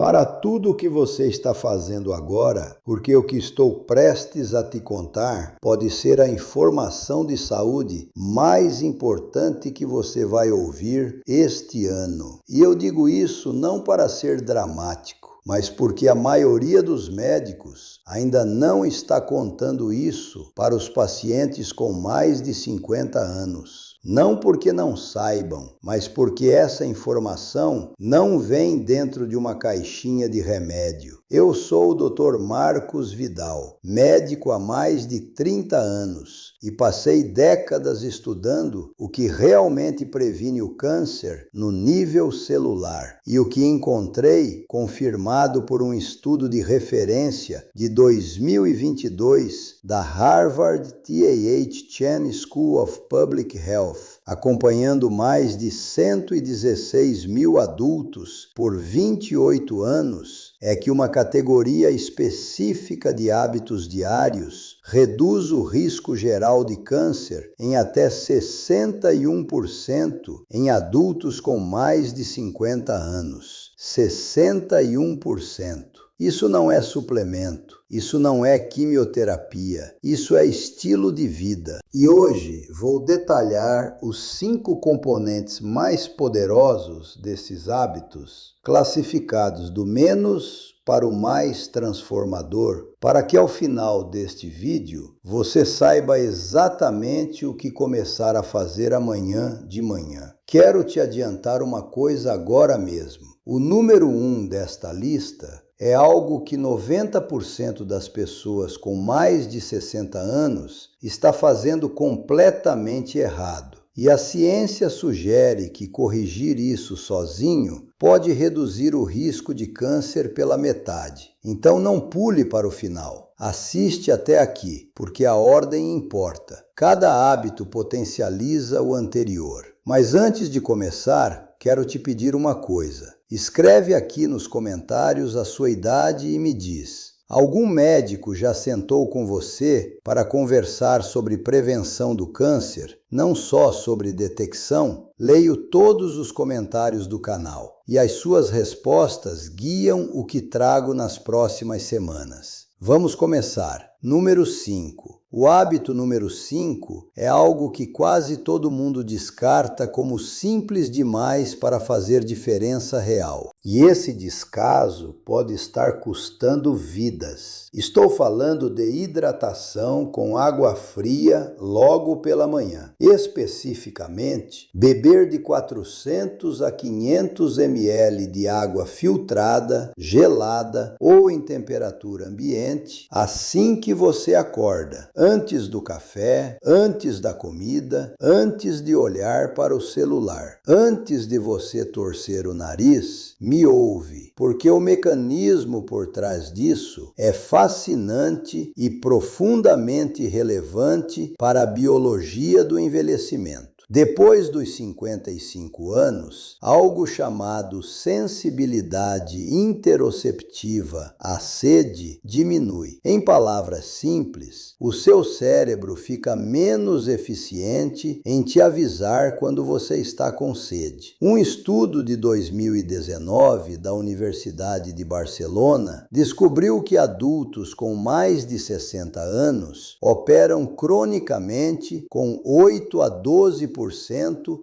Para tudo o que você está fazendo agora, porque o que estou prestes a te contar pode ser a informação de saúde mais importante que você vai ouvir este ano. E eu digo isso não para ser dramático, mas porque a maioria dos médicos ainda não está contando isso para os pacientes com mais de 50 anos. Não porque não saibam, mas porque essa informação não vem dentro de uma caixinha de remédio. Eu sou o Dr. Marcos Vidal, médico há mais de 30 anos e passei décadas estudando o que realmente previne o câncer no nível celular. E o que encontrei, confirmado por um estudo de referência de 2022 da Harvard T.H. Chan School of Public Health, acompanhando mais de 116 mil adultos por 28 anos, é que uma categoria específica de hábitos diários reduz o risco geral de câncer em até 61% em adultos com mais de 50 anos. 61%. Isso não é suplemento, isso não é quimioterapia, isso é estilo de vida. E hoje vou detalhar os 5 componentes mais poderosos desses hábitos, classificados do menos para o mais transformador, para que ao final deste vídeo você saiba exatamente o que começar a fazer amanhã de manhã. Quero te adiantar uma coisa agora mesmo. O número 1 desta lista é algo que 90% das pessoas com mais de 60 anos está fazendo completamente errado. E a ciência sugere que corrigir isso sozinho pode reduzir o risco de câncer pela metade. Então não pule para o final. Assiste até aqui, porque a ordem importa. Cada hábito potencializa o anterior. Mas antes de começar, quero te pedir uma coisa. Escreve aqui nos comentários a sua idade e me diz: algum médico já sentou com você para conversar sobre prevenção do câncer, não só sobre detecção? Leio todos os comentários do canal e as suas respostas guiam o que trago nas próximas semanas. Vamos começar. Número 5. O hábito número 5 é algo que quase todo mundo descarta como simples demais para fazer diferença real. E esse descaso pode estar custando vidas. Estou falando de hidratação com água fria logo pela manhã. Especificamente, beber de 400 a 500 ml de água filtrada, gelada ou em temperatura ambiente assim que você acorda. Antes do café, antes da comida, antes de olhar para o celular. Antes de você torcer o nariz, me ouve, porque o mecanismo por trás disso é fascinante e profundamente relevante para a biologia do envelhecimento. Depois dos 55 anos, algo chamado sensibilidade interoceptiva à sede diminui. Em palavras simples, o seu cérebro fica menos eficiente em te avisar quando você está com sede. Um estudo de 2019 da Universidade de Barcelona descobriu que adultos com mais de 60 anos operam cronicamente com 8 a 12%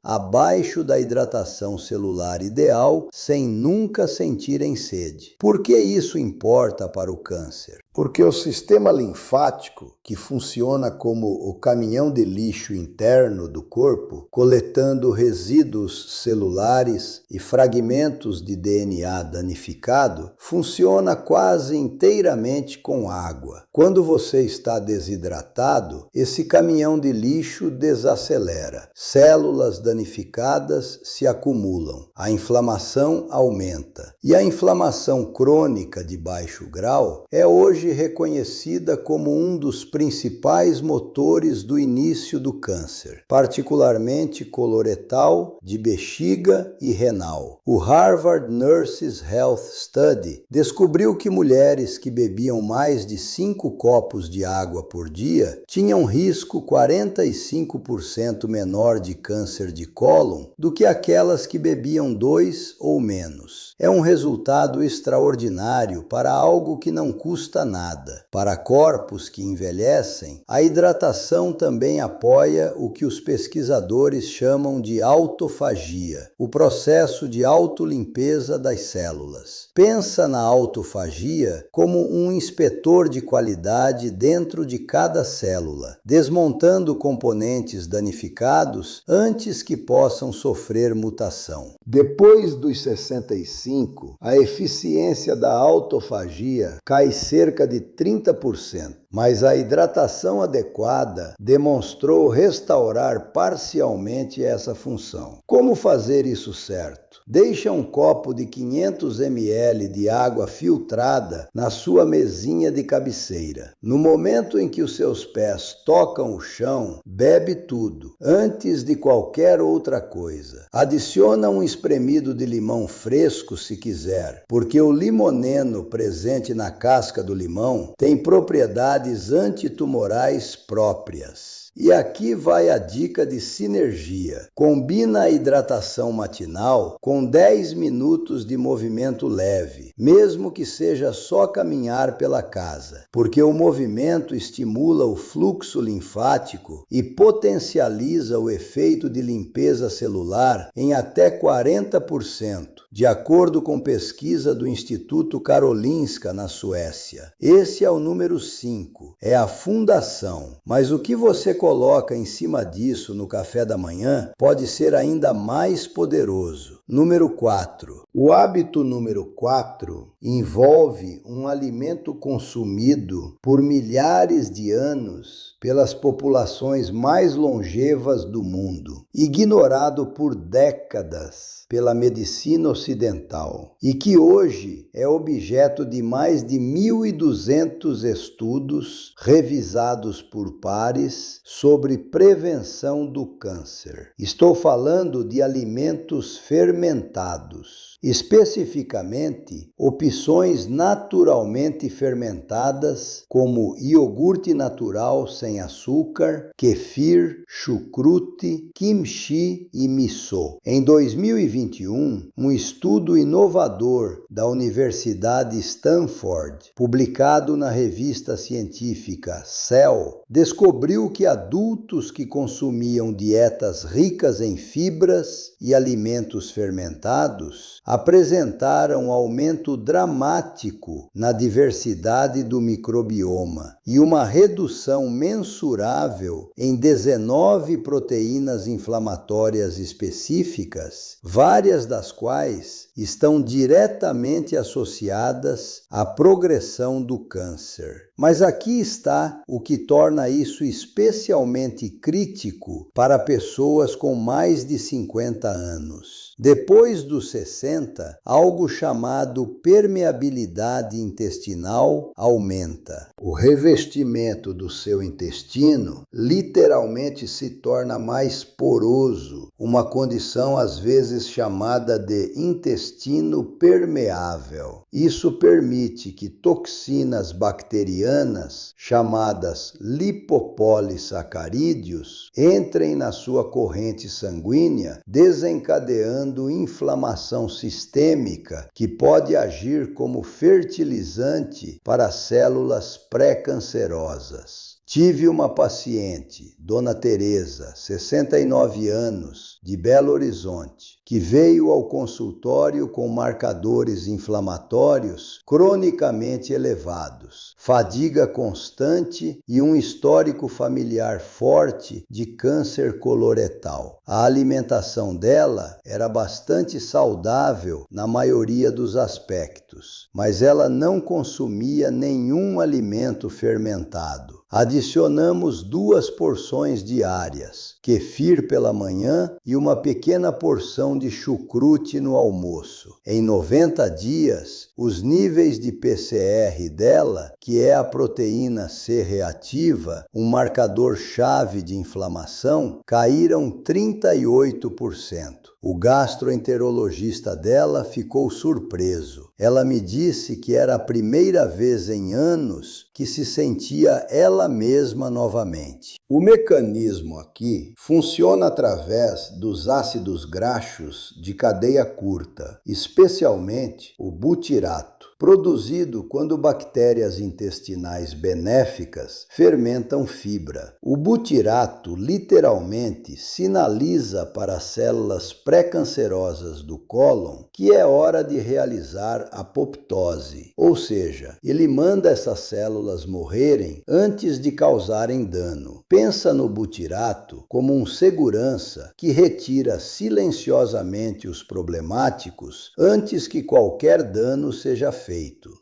abaixo da hidratação celular ideal, sem nunca sentirem sede. Por que isso importa para o câncer? Porque o sistema linfático, que funciona como o caminhão de lixo interno do corpo, coletando resíduos celulares e fragmentos de DNA danificado, funciona quase inteiramente com água. Quando você está desidratado, esse caminhão de lixo desacelera. Células danificadas se acumulam. A inflamação aumenta. E a inflamação crônica de baixo grau é hoje hoje reconhecida como um dos principais motores do início do câncer, particularmente coloretal, de bexiga e renal. O Harvard Nurses Health Study descobriu que mulheres que bebiam mais de 5 copos de água por dia tinham risco 45% menor de câncer de cólon do que aquelas que bebiam 2 ou menos. É um resultado extraordinário para algo que não custa nada. Para corpos que envelhecem, a hidratação também apoia o que os pesquisadores chamam de autofagia, o processo de autolimpeza das células. Pensa na autofagia como um inspetor de qualidade dentro de cada célula, desmontando componentes danificados antes que possam sofrer mutação. Depois dos 65, a eficiência da autofagia cai cerca de 30%, mas a hidratação adequada demonstrou restaurar parcialmente essa função. Como fazer isso certo? Deixa um copo de 500 ml de água filtrada na sua mesinha de cabeceira. No momento em que os seus pés tocam o chão, bebe tudo, antes de qualquer outra coisa. Adiciona um espremido de limão fresco se quiser, porque o limoneno presente na casca do limão tem propriedades antitumorais próprias. E aqui vai a dica de sinergia. Combina a hidratação matinal com 10 minutos de movimento leve, mesmo que seja só caminhar pela casa, porque o movimento estimula o fluxo linfático e potencializa o efeito de limpeza celular em até 40%, de acordo com pesquisa do Instituto Karolinska, na Suécia. Esse é o número 5, é a fundação, mas o que você coloca em cima disso no café da manhã pode ser ainda mais poderoso. Número 4. O hábito número 4 envolve um alimento consumido por milhares de anos pelas populações mais longevas do mundo, ignorado por décadas pela medicina ocidental, e que hoje é objeto de mais de 1.200 estudos revisados por pares sobre prevenção do câncer. Estou falando de alimentos fermentados, especificamente opções naturalmente fermentadas como iogurte natural sem açúcar, kefir, chucrute, kimchi e miso. Em 2021, um estudo inovador da Universidade Stanford, publicado na revista científica Cell, descobriu que adultos que consumiam dietas ricas em fibras e alimentos fermentados apresentaram aumento dramático na diversidade do microbioma e uma redução mensurável em 19 proteínas inflamatórias específicas, várias das quais estão diretamente associadas à progressão do câncer. Mas aqui está o que torna isso especialmente crítico para pessoas com mais de 50 anos. Depois dos 60, algo chamado permeabilidade intestinal aumenta. O revestimento do seu intestino literalmente se torna mais poroso, uma condição às vezes chamada de intestino permeável. Isso permite que toxinas bacterianas, chamadas lipopolissacarídeos, entrem na sua corrente sanguínea, desencadeando inflamação sistêmica que pode agir como fertilizante para células pré-cancerosas. Tive uma paciente, Dona Teresa, 69 anos, de Belo Horizonte, que veio ao consultório com marcadores inflamatórios cronicamente elevados, fadiga constante e um histórico familiar forte de câncer coloretal. A alimentação dela era bastante saudável na maioria dos aspectos, mas ela não consumia nenhum alimento fermentado. Adicionamos 2 porções diárias, kefir pela manhã e uma pequena porção porção de chucrute no almoço. Em 90 dias, os níveis de PCR dela, que é a proteína C reativa, um marcador-chave de inflamação, caíram 38%. O gastroenterologista dela ficou surpreso. Ela me disse que era a primeira vez em anos que se sentia ela mesma novamente. O mecanismo aqui funciona através dos ácidos graxos de cadeia curta, especialmente o butirato, produzido quando bactérias intestinais benéficas fermentam fibra. O butirato literalmente sinaliza para as células pré-cancerosas do cólon que é hora de realizar apoptose, ou seja, ele manda essas células morrerem antes de causarem dano. Pensa no butirato como um segurança que retira silenciosamente os problemáticos antes que qualquer dano seja feito.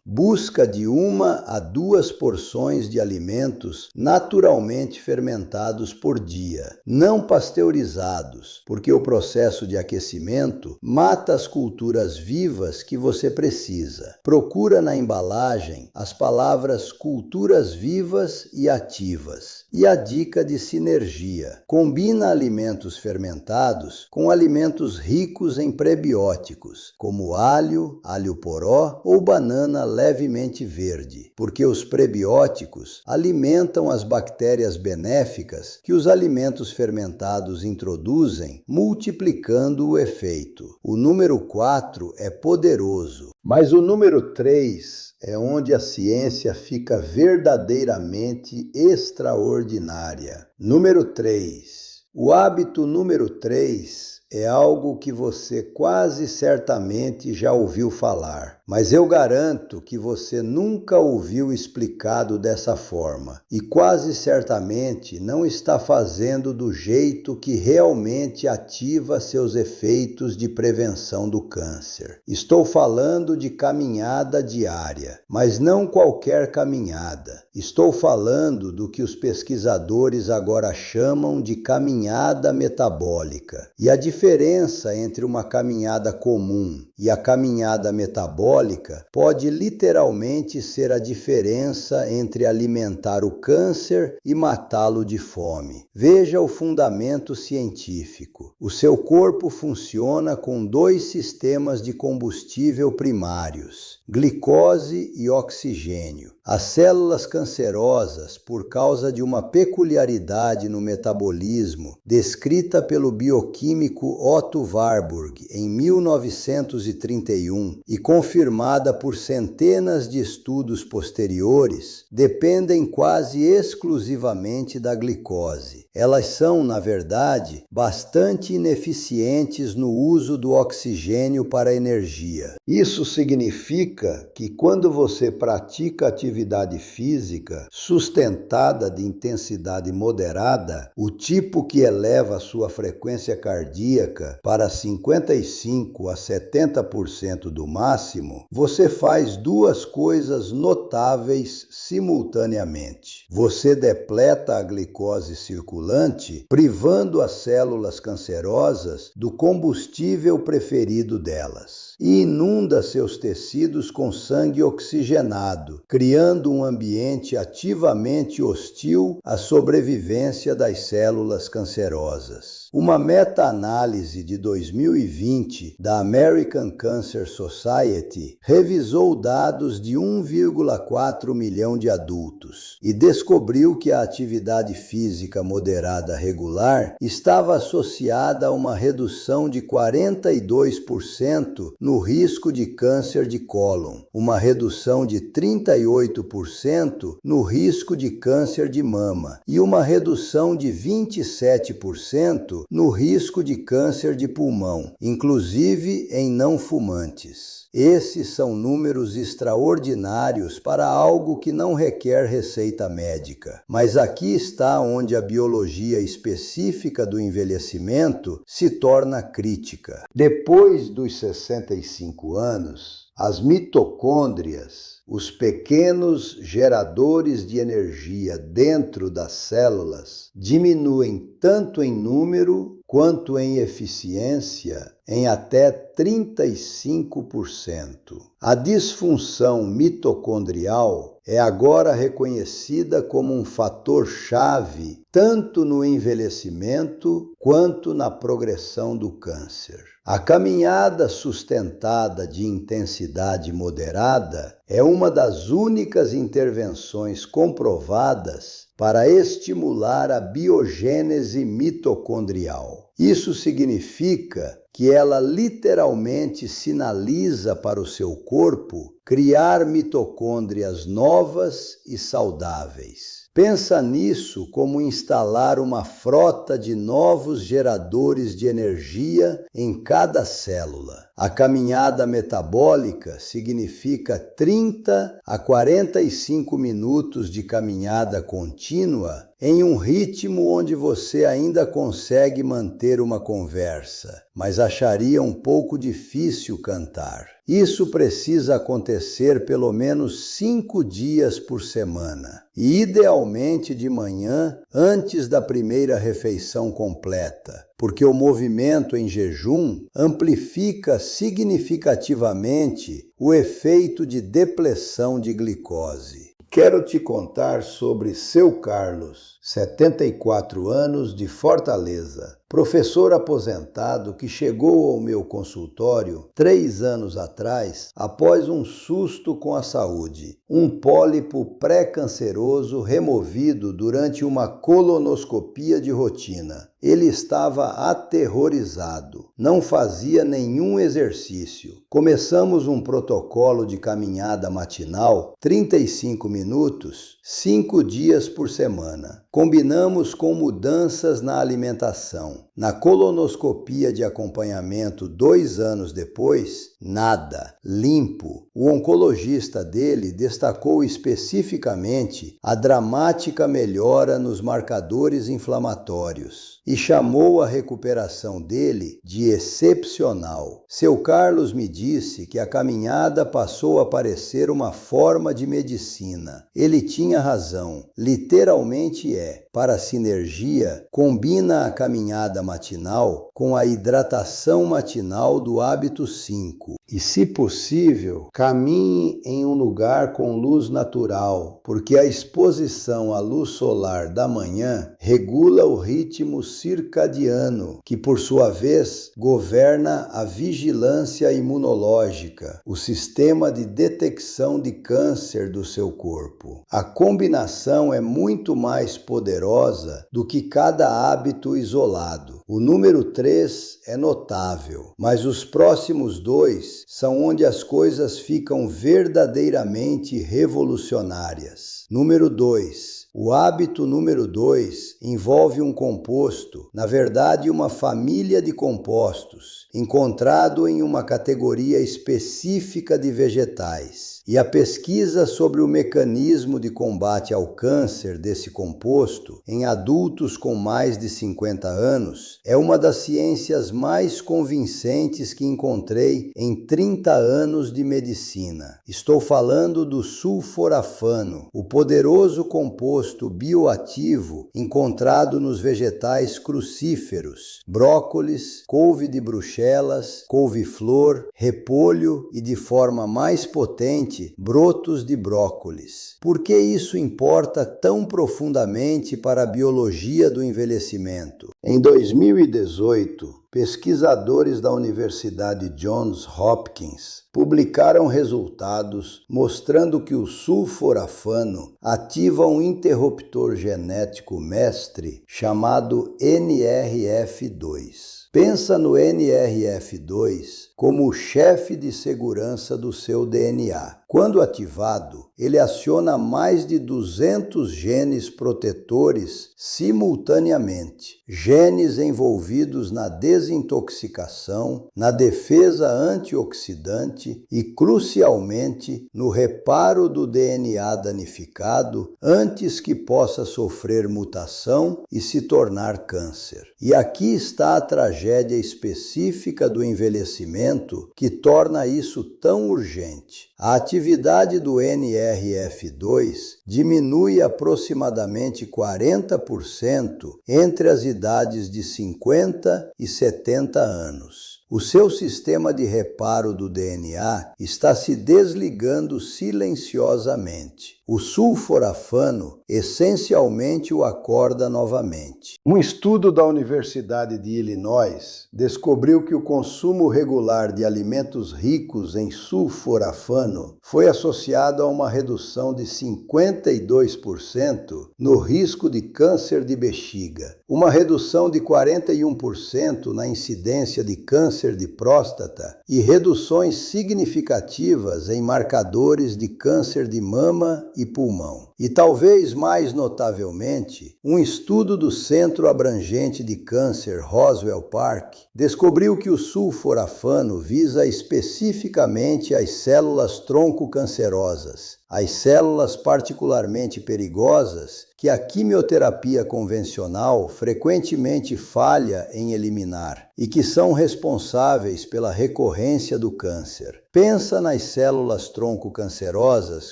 Busca de 1 a 2 porções de alimentos naturalmente fermentados por dia, não pasteurizados, porque o processo de aquecimento mata as culturas vivas que você precisa. Procura na embalagem as palavras culturas vivas e ativas. E a dica de sinergia: combina alimentos fermentados com alimentos ricos em prebióticos, como alho, alho poró ou banana levemente verde, porque os prebióticos alimentam as bactérias benéficas que os alimentos fermentados introduzem, multiplicando o efeito. O número 4 é poderoso, mas o número 3 é onde a ciência fica verdadeiramente extraordinária. Número 3. O hábito número 3 é algo que você quase certamente já ouviu falar, mas eu garanto que você nunca ouviu explicado dessa forma e quase certamente não está fazendo do jeito que realmente ativa seus efeitos de prevenção do câncer. Estou falando de caminhada diária, mas não qualquer caminhada. Estou falando do que os pesquisadores agora chamam de caminhada metabólica. E a diferença entre uma caminhada comum e a caminhada metabólica pode literalmente ser a diferença entre alimentar o câncer e matá-lo de fome. Veja o fundamento científico. O seu corpo funciona com 2 sistemas de combustível primários: glicose e oxigênio. As células cancerosas, por causa de uma peculiaridade no metabolismo descrita pelo bioquímico Otto Warburg em 1931 e confirmada por centenas de estudos posteriores, dependem quase exclusivamente da glicose. Elas são, na verdade, bastante ineficientes no uso do oxigênio para energia. Isso significa que quando você pratica atividade física sustentada de intensidade moderada, o tipo que eleva a sua frequência cardíaca para 55 a 70% do máximo, você faz 2 coisas notáveis simultaneamente. Você depleta a glicose circulante, privando as células cancerosas do combustível preferido delas, e inunda seus tecidos com sangue oxigenado, criando um ambiente ativamente hostil à sobrevivência das células cancerosas. Uma meta-análise de 2020 da American Cancer Society revisou dados de 1,4 milhão de adultos e descobriu que a atividade física moderada regular estava associada a uma redução de 42% no risco de câncer de cólon, uma redução de 38% no risco de câncer de mama e uma redução de 27% no risco de câncer de pulmão, inclusive em não fumantes. Esses são números extraordinários para algo que não requer receita médica. Mas aqui está onde a biologia específica do envelhecimento se torna crítica. Depois dos 65 anos, as mitocôndrias, os pequenos geradores de energia dentro das células, diminuem tanto em número quanto em eficiência em até 35%. A disfunção mitocondrial é agora reconhecida como um fator-chave tanto no envelhecimento quanto na progressão do câncer. A caminhada sustentada de intensidade moderada é uma das únicas intervenções comprovadas para estimular a biogênese mitocondrial. Isso significa que ela literalmente sinaliza para o seu corpo criar mitocôndrias novas e saudáveis. Pensa nisso como instalar uma frota de novos geradores de energia em cada célula. A caminhada metabólica significa 30 a 45 minutos de caminhada contínua em um ritmo onde você ainda consegue manter uma conversa, mas acharia um pouco difícil cantar. Isso precisa acontecer pelo menos 5 dias por semana, e idealmente de manhã, antes da primeira refeição completa, porque o movimento em jejum amplifica significativamente o efeito de depleção de glicose. Quero te contar sobre Seu Carlos, 74 anos, de Fortaleza, professor aposentado que chegou ao meu consultório 3 anos atrás após um susto com a saúde. Um pólipo pré-canceroso removido durante uma colonoscopia de rotina. Ele estava aterrorizado, não fazia nenhum exercício. Começamos um protocolo de caminhada matinal, 35 minutos, 5 dias por semana. Combinamos com mudanças na alimentação. Na colonoscopia de acompanhamento 2 anos depois, nada, limpo. O oncologista dele destacou especificamente a dramática melhora nos marcadores inflamatórios e chamou a recuperação dele de excepcional. Seu Carlos me disse que a caminhada passou a parecer uma forma de medicina. Ele tinha razão, literalmente é. Para a sinergia, combina a caminhada matinal com a hidratação matinal do hábito 5. E, se possível, caminhe em um lugar com luz natural, porque a exposição à luz solar da manhã regula o ritmo circadiano, que por sua vez governa a vigilância imunológica, o sistema de detecção de câncer do seu corpo. A combinação é muito mais poderosa do que cada hábito isolado. O número 3 é notável, mas os próximos 2 são onde as coisas ficam verdadeiramente revolucionárias. Número 2. O hábito número 2 envolve um composto, na verdade uma família de compostos, encontrado em uma categoria específica de vegetais. E a pesquisa sobre o mecanismo de combate ao câncer desse composto em adultos com mais de 50 anos é uma das ciências mais convincentes que encontrei em 30 anos de medicina. Estou falando do sulforafano, o poderoso composto bioativo encontrado nos vegetais crucíferos, brócolis, couve de Bruxelas, couve-flor, repolho e, de forma mais potente, brotos de brócolis. Por que isso importa tão profundamente para a biologia do envelhecimento? Em 2018, pesquisadores da Universidade Johns Hopkins publicaram resultados mostrando que o sulforafano ativa um interruptor genético mestre chamado NRF2. Pensa no NRF2 como o chefe de segurança do seu DNA. Quando ativado, ele aciona mais de 200 genes protetores simultaneamente. Genes envolvidos na desintoxicação, na defesa antioxidante e, crucialmente, no reparo do DNA danificado antes que possa sofrer mutação e se tornar câncer. E aqui está a tragédia específica do envelhecimento elemento que torna isso tão urgente. A atividade do NRF2 diminui aproximadamente 40% entre as idades de 50 e 70 anos. O seu sistema de reparo do DNA está se desligando silenciosamente. O sulforafano essencialmente o acorda novamente. Um estudo da Universidade de Illinois descobriu que o consumo regular de alimentos ricos em sulforafano foi associado a uma redução de 52% no risco de câncer de bexiga, uma redução de 41% na incidência de câncer de próstata e reduções significativas em marcadores de câncer de mama e pulmão. E talvez mais notavelmente, um estudo do Centro Abrangente de Câncer Roswell Park descobriu que o sulforafano visa especificamente as células tronco cancerosas, as células particularmente perigosas que a quimioterapia convencional frequentemente falha em eliminar e que são responsáveis pela recorrência do câncer. Pensa nas células tronco cancerosas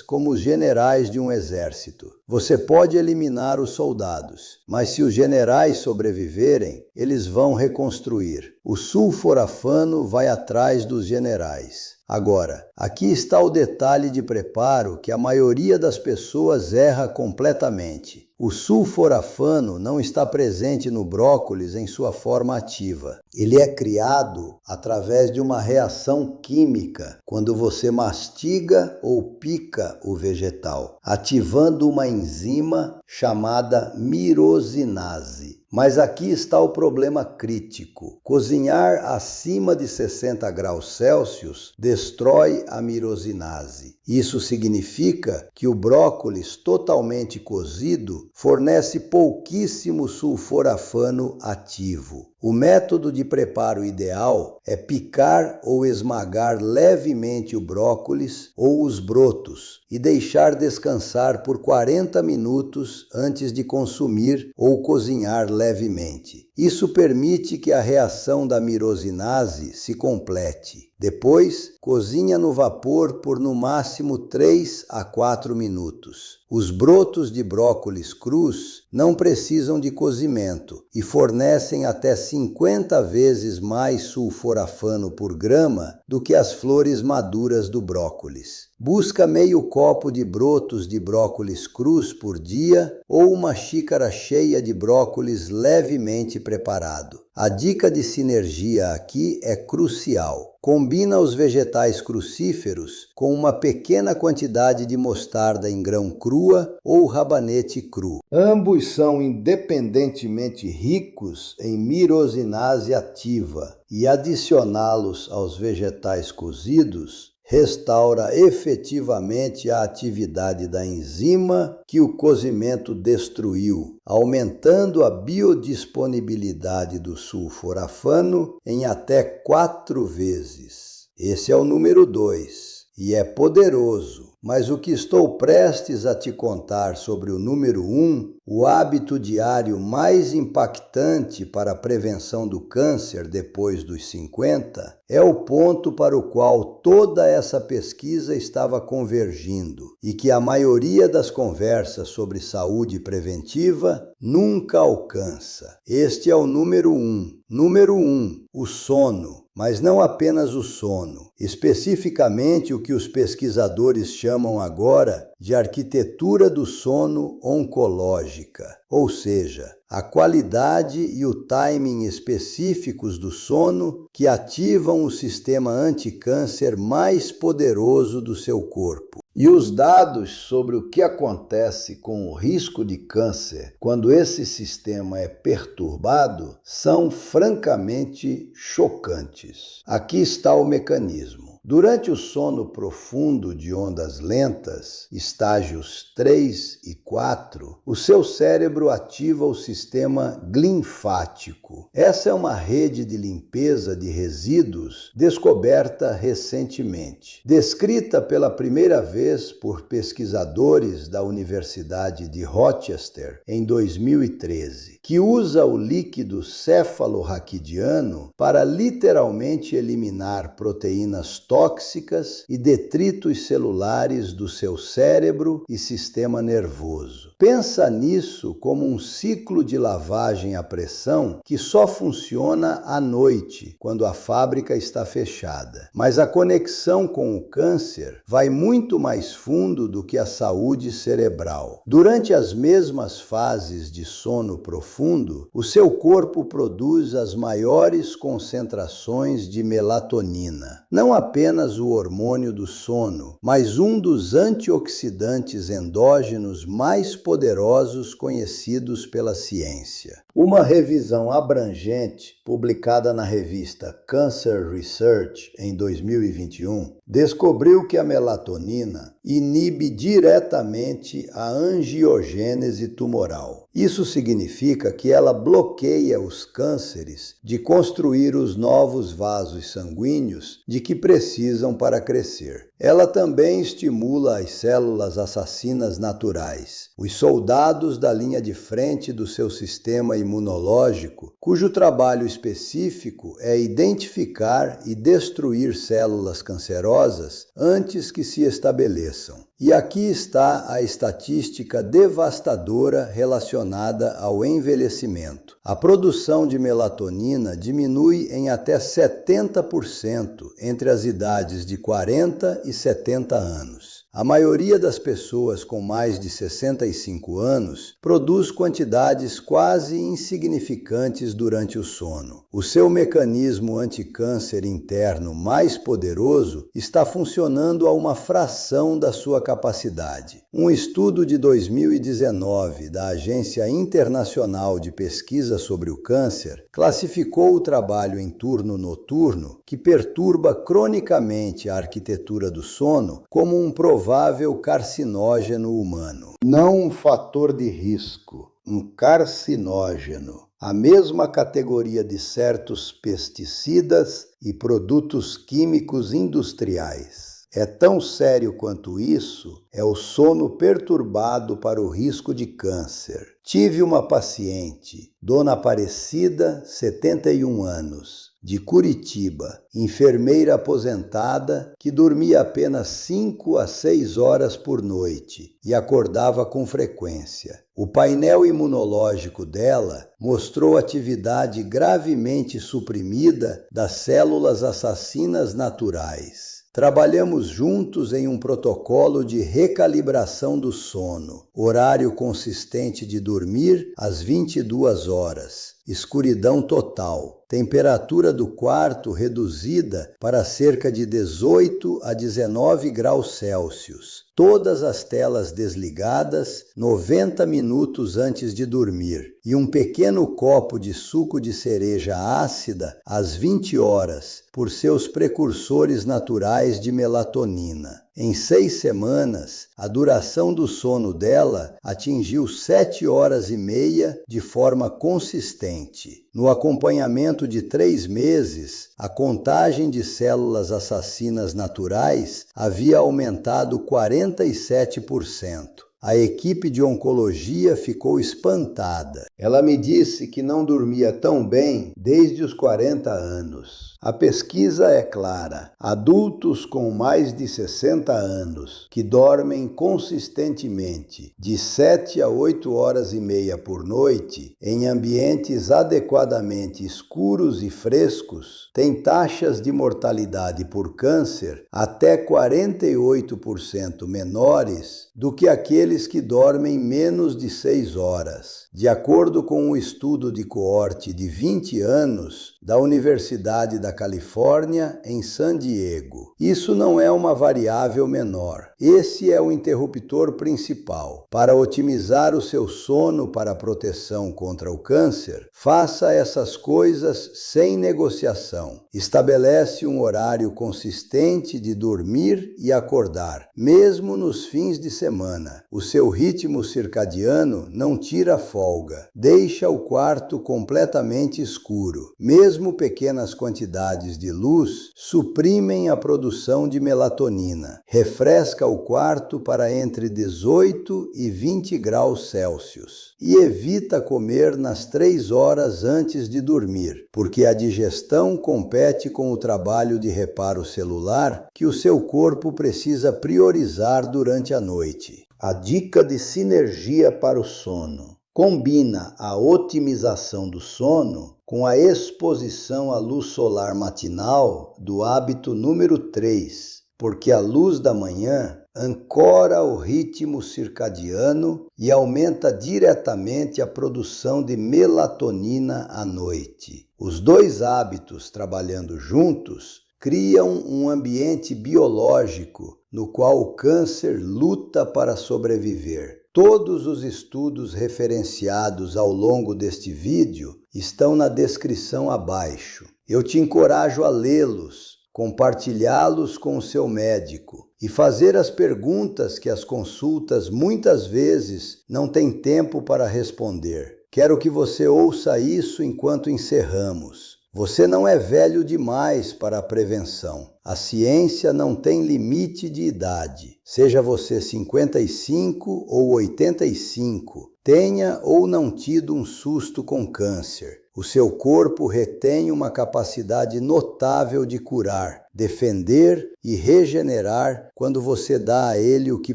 como os generais de um exército. Você pode eliminar os soldados, mas se os generais sobreviverem, eles vão reconstruir. O sulforafano vai atrás dos generais. Agora, aqui está o detalhe de preparo que a maioria das pessoas erra completamente. O sulforafano não está presente no brócolis em sua forma ativa. Ele é criado através de uma reação química quando você mastiga ou pica o vegetal, ativando uma enzima chamada mirosinase. Mas aqui está o problema crítico. Cozinhar acima de 60 graus Celsius destrói a mirosinase. Isso significa que o brócolis totalmente cozido fornece pouquíssimo sulforafano ativo. O método de preparo ideal é picar ou esmagar levemente o brócolis ou os brotos e deixar descansar por 40 minutos antes de consumir ou cozinhar levemente. Isso permite que a reação da mirosinase se complete. Depois, cozinha no vapor por no máximo 3 a 4 minutos. Os brotos de brócolis crus não precisam de cozimento e fornecem até 50 vezes mais sulforafano por grama do que as flores maduras do brócolis. Busca meio copo de brotos de brócolis crus por dia ou uma xícara cheia de brócolis levemente preparado. A dica de sinergia aqui é crucial. Combina os vegetais crucíferos com uma pequena quantidade de mostarda em grão crua ou rabanete cru. Ambos são independentemente ricos em mirosinase ativa e adicioná-los aos vegetais cozidos restaura efetivamente a atividade da enzima que o cozimento destruiu, aumentando a biodisponibilidade do sulforafano em até 4 vezes. Esse é o número 2 e é poderoso, mas o que estou prestes a te contar sobre o número 1, o hábito diário mais impactante para a prevenção do câncer depois dos 50, é o ponto para o qual toda essa pesquisa estava convergindo e que a maioria das conversas sobre saúde preventiva nunca alcança. Este é o número 1. Número 1, o sono. Mas não apenas o sono, especificamente o que os pesquisadores chamam agora de arquitetura do sono oncológica, ou seja, a qualidade e o timing específicos do sono que ativam o sistema anticâncer mais poderoso do seu corpo. E os dados sobre o que acontece com o risco de câncer quando esse sistema é perturbado são francamente chocantes. Aqui está o mecanismo. Durante o sono profundo de ondas lentas, estágios 3 e 4, o seu cérebro ativa o sistema linfático. Essa é uma rede de limpeza de resíduos descoberta recentemente. Descrita pela primeira vez por pesquisadores da Universidade de Rochester em 2013, que usa o líquido cefalorraquidiano para literalmente eliminar proteínas tóxicas e detritos celulares do seu cérebro e sistema nervoso. Pensa nisso como um ciclo de lavagem à pressão que só funciona à noite, quando a fábrica está fechada. Mas a conexão com o câncer vai muito mais fundo do que a saúde cerebral. Durante as mesmas fases de sono profundo, o seu corpo produz as maiores concentrações de melatonina. Não apenas o hormônio do sono, mas um dos antioxidantes endógenos mais poderosos conhecidos pela ciência. Uma revisão abrangente, publicada na revista Cancer Research em 2021, descobriu que a melatonina inibe diretamente a angiogênese tumoral. Isso significa que ela bloqueia os cânceres de construir os novos vasos sanguíneos de que precisam para crescer. Ela também estimula as células assassinas naturais, os soldados da linha de frente do seu sistema imunológico, cujo trabalho específico é identificar e destruir células cancerosas antes que se estabeleçam. E aqui está a estatística devastadora relacionada ao envelhecimento. A produção de melatonina diminui em até 70% entre as idades de 40 e 70 anos. A maioria das pessoas com mais de 65 anos produz quantidades quase insignificantes durante o sono. O seu mecanismo anticâncer interno mais poderoso está funcionando a uma fração da sua capacidade. Um estudo de 2019 da Agência Internacional de Pesquisa sobre o Câncer classificou o trabalho em turno noturno, que perturba cronicamente a arquitetura do sono, como um provável carcinógeno humano. Não um fator de risco, um carcinógeno. A mesma categoria de certos pesticidas e produtos químicos industriais. É tão sério quanto isso, é o sono perturbado para o risco de câncer. Tive uma paciente, Dona Aparecida, 71 anos, de Curitiba, enfermeira aposentada que dormia apenas 5 a 6 horas por noite e acordava com frequência. O painel imunológico dela mostrou atividade gravemente suprimida das células assassinas naturais. Trabalhamos juntos em um protocolo de recalibração do sono, horário consistente de dormir às 22 horas, escuridão total, temperatura do quarto reduzida para cerca de 18 a 19 graus Celsius. Todas as telas desligadas 90 minutos antes de dormir e um pequeno copo de suco de cereja ácida às 20 horas por seus precursores naturais de melatonina. Em 6 semanas, a duração do sono dela atingiu 7 horas e meia de forma consistente. No acompanhamento de 3 meses, a contagem de células assassinas naturais havia aumentado 47%. A equipe de oncologia ficou espantada. Ela me disse que não dormia tão bem desde os 40 anos. A pesquisa é clara. Adultos com mais de 60 anos que dormem consistentemente de 7 a 8 horas e meia por noite em ambientes adequadamente escuros e frescos têm taxas de mortalidade por câncer até 48% menores do que aqueles que dormem menos de 6 horas, de acordo acordo com um estudo de coorte de 20 anos da Universidade da Califórnia, em San Diego. Isso não é uma variável menor. Esse é o interruptor principal. Para otimizar o seu sono para a proteção contra o câncer, faça essas coisas sem negociação. Estabelece um horário consistente de dormir e acordar, mesmo nos fins de semana. O seu ritmo circadiano não tira folga. Deixa o quarto completamente escuro. Mesmo pequenas quantidades de luz suprimem a produção de melatonina. Refresca o quarto para entre 18 e 20 graus Celsius. E evita comer nas 3 horas antes de dormir, porque a digestão compete com o trabalho de reparo celular que o seu corpo precisa priorizar durante a noite. A dica de sinergia para o sono. Combina a otimização do sono com a exposição à luz solar matinal do hábito número 3, porque a luz da manhã ancora o ritmo circadiano e aumenta diretamente a produção de melatonina à noite. Os dois hábitos trabalhando juntos criam um ambiente biológico no qual o câncer luta para sobreviver. Todos os estudos referenciados ao longo deste vídeo estão na descrição abaixo. Eu te encorajo a lê-los, compartilhá-los com o seu médico e fazer as perguntas que as consultas muitas vezes não têm tempo para responder. Quero que você ouça isso enquanto encerramos. Você não é velho demais para a prevenção. A ciência não tem limite de idade. Seja você 55 ou 85, tenha ou não tido um susto com câncer. O seu corpo retém uma capacidade notável de curar, defender e regenerar quando você dá a ele o que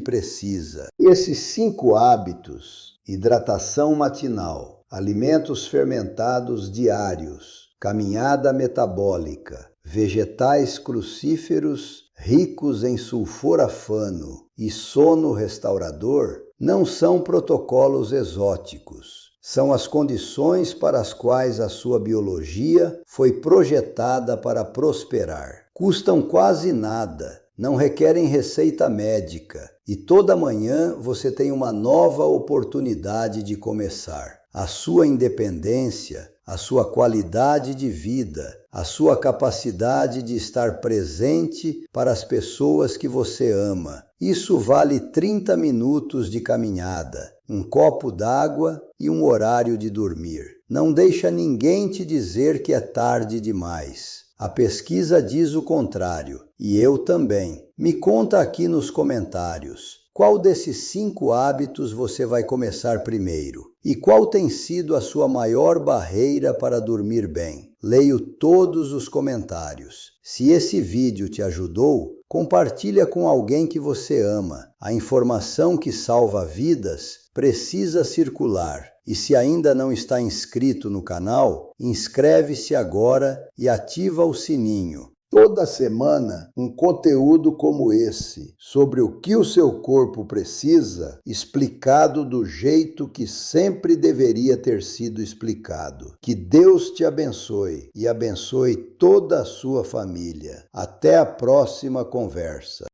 precisa. Esses 5 hábitos: hidratação matinal, alimentos fermentados diários, caminhada metabólica, vegetais crucíferos ricos em sulforafano e sono restaurador, não são protocolos exóticos. São as condições para as quais a sua biologia foi projetada para prosperar. Custam quase nada, não requerem receita médica e toda manhã você tem uma nova oportunidade de começar. A sua independência, a sua qualidade de vida, a sua capacidade de estar presente para as pessoas que você ama. Isso vale 30 minutos de caminhada, um copo d'água e um horário de dormir. Não deixa ninguém te dizer que é tarde demais. A pesquisa diz o contrário, e eu também. Me conta aqui nos comentários. Qual desses 5 hábitos você vai começar primeiro? E qual tem sido a sua maior barreira para dormir bem? Leio todos os comentários. Se esse vídeo te ajudou, compartilha com alguém que você ama. A informação que salva vidas precisa circular. E se ainda não está inscrito no canal, inscreve-se agora e ativa o sininho. Toda semana, um conteúdo como esse, sobre o que o seu corpo precisa, explicado do jeito que sempre deveria ter sido explicado. Que Deus te abençoe e abençoe toda a sua família. Até a próxima conversa.